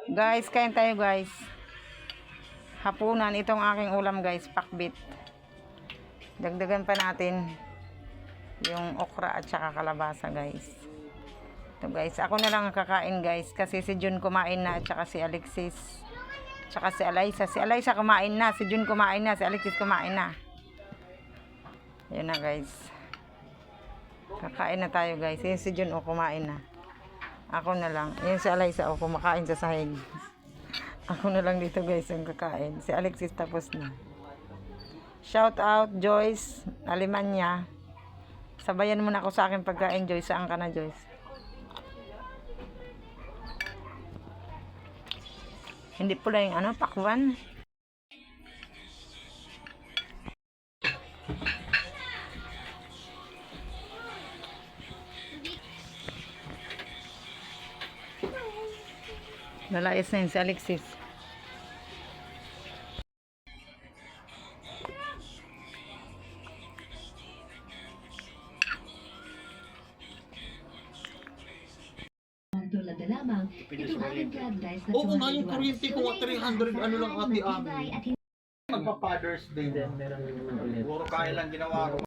Guys, kain tayo guys. Hapunan, itong aking ulam guys, pakbit. Dagdagan pa natin yung okra at saka kalabasa guys. Ito guys, ako na lang ang kakain guys. Kasi si Jun kumain na at saka si Alexis. At saka si Alaysa. Si Alaysa kumain na, si Jun kumain na, si Alexis kumain na. Yun na guys. Kakain na tayo guys. Yung si Jun kumain na. Ako na lang. Yung si Alaysa kumakain sa sahig. Ako na lang dito guys ang kakain. Si Alexis tapos na. Shout out Joyce Alemanya. Sabayan mo na ako sa akin pagkain Joyce. Saan ka na Joyce? Hindi pula yung ano, pakwan. Lalayas na yun si Alexis. Tulad na lamang, itong ating blood rice na Oo nga, yung kuryente ko nga 300, ano lang ate amin. at Magpa-Father's Day. Puro kaya lang ginawa ko.